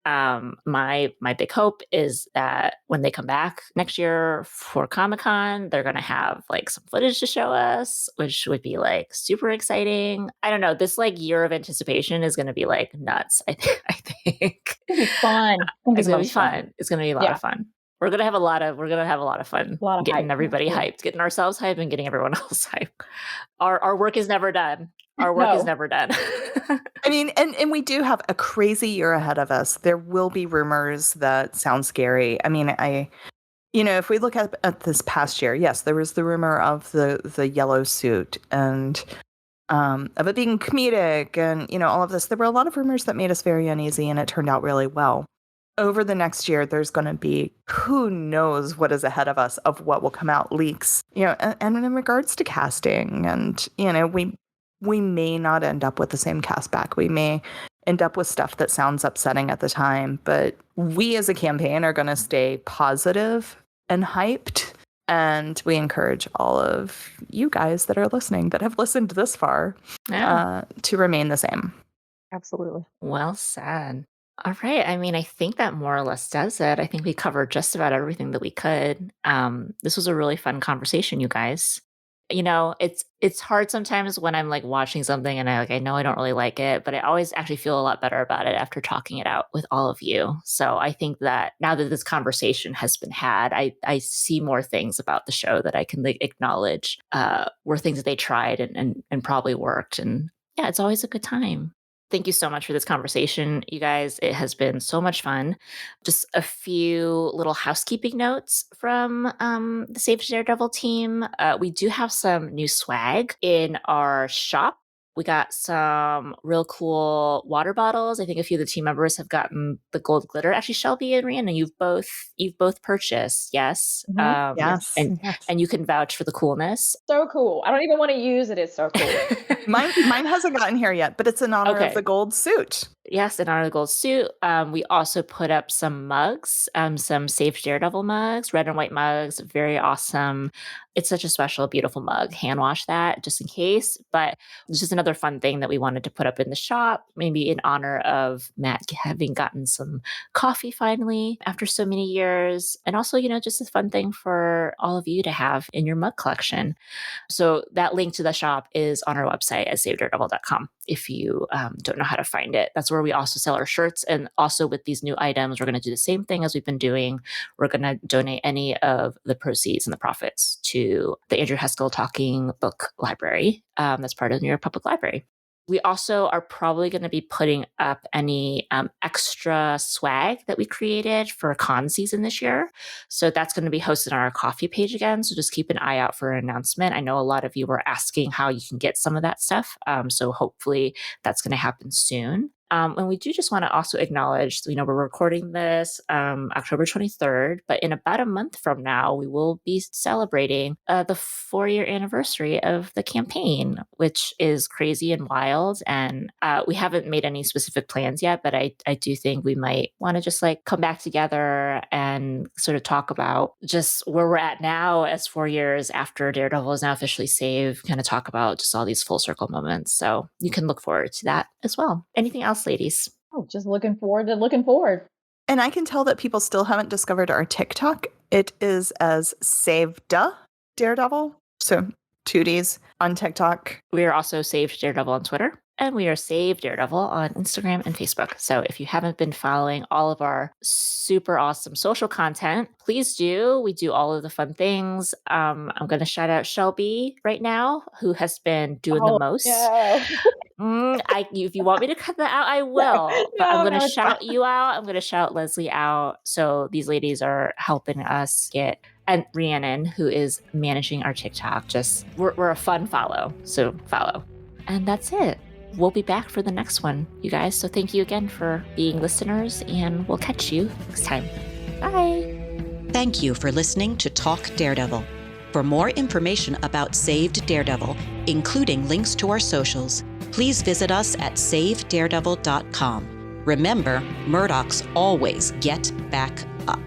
My big hope is that when they come back next year for Comic-Con, they're going to have like some footage to show us, which would be like super exciting. I don't know. This like year of anticipation is going to be like nuts. I think It's gonna be fun. it's going to be fun. It's going to be a lot of fun. We're going to have a lot of fun A lot of getting hype. everybody Yeah. hyped, getting ourselves hyped and getting everyone else hyped. Our work is never done. Our work is No. never done. I mean, and we do have a crazy year ahead of us. There will be rumors that sound scary. I mean, if we look at this past year, yes, there was the rumor of the yellow suit and of it being comedic and, all of this. There were a lot of rumors that made us very uneasy, and it turned out really well. Over the next year, there's going to be who knows what is ahead of us of what will come out, leaks, and in regards to casting, and, we may not end up with the same cast back. We may end up with stuff that sounds upsetting at the time, but we as a campaign are going to stay positive and hyped. And we encourage all of you guys that are listening, that have listened this far, to remain the same. Absolutely. Well said. All right. I mean, I think that more or less does it. I think we covered just about everything that we could. This was a really fun conversation, you guys. It's hard sometimes when I'm like watching something and I know I don't really like it, but I always actually feel a lot better about it after talking it out with all of you. So I think that now that this conversation has been had, I see more things about the show that I can like acknowledge were things that they tried and probably worked. And yeah, it's always a good time. Thank you so much for this conversation, you guys. It has been so much fun. Just a few little housekeeping notes from the Save Daredevil team. We do have some new swag in our shop. We got some real cool water bottles. I think a few of the team members have gotten the gold glitter. Actually, Shelby and Rhiannon, you've both purchased, yes? Mhm. Yes. And you can vouch for the coolness. So cool. I don't even want to use it. It's so cool. Mine hasn't gotten here yet, but it's in honor of the gold suit. Yes, in honor of the gold suit. We also put up some mugs, some Save Daredevil mugs, red and white mugs. Very awesome. It's such a special, beautiful mug. Hand wash that just in case. But it's just another fun thing that we wanted to put up in the shop, maybe in honor of Matt having gotten some coffee finally after so many years. And also, just a fun thing for all of you to have in your mug collection. So that link to the shop is on our website at SavedDaredevil.com. If you don't know how to find it, that's where we also sell our shirts. And also with these new items, we're going to do the same thing as we've been doing. We're going to donate any of the proceeds and the profits to the Andrew Haskell Talking Book Library. That's part of the New York Public Library. We also are probably going to be putting up any extra swag that we created for con season this year. So that's going to be hosted on our coffee page again. So just keep an eye out for an announcement. I know a lot of you were asking how you can get some of that stuff. So hopefully that's going to happen soon. And we do just want to also acknowledge, we're recording this October 23rd, but in about a month from now, we will be celebrating the 4-year anniversary of the campaign, which is crazy and wild. And we haven't made any specific plans yet, but I do think we might want to just like come back together and sort of talk about just where we're at now as 4 years after Daredevil is now officially saved, kind of talk about just all these full circle moments. So you can look forward to that as well. Anything else, ladies? Oh, just looking forward. And I can tell that people still haven't discovered our TikTok. It is as SavedDaredevil. So 2Ds on TikTok. We are also Saved Daredevil on Twitter. And we are Save Daredevil on Instagram and Facebook. So if you haven't been following all of our super awesome social content, please do. We do all of the fun things. I'm going to shout out Shelby right now, who has been doing the most. No. If you want me to cut that out, I will. But I'm going to shout you out. I'm going to shout Leslie out. So these ladies are helping us get, and Rhiannon, who is managing our TikTok. Just we're a fun follow. So follow. And that's it. We'll be back for the next one, you guys. So thank you again for being listeners, and we'll catch you next time. Bye. Thank you for listening to Talk Daredevil. For more information about Saved Daredevil, including links to our socials, please visit us at savedaredevil.com. Remember, Murdochs always get back up.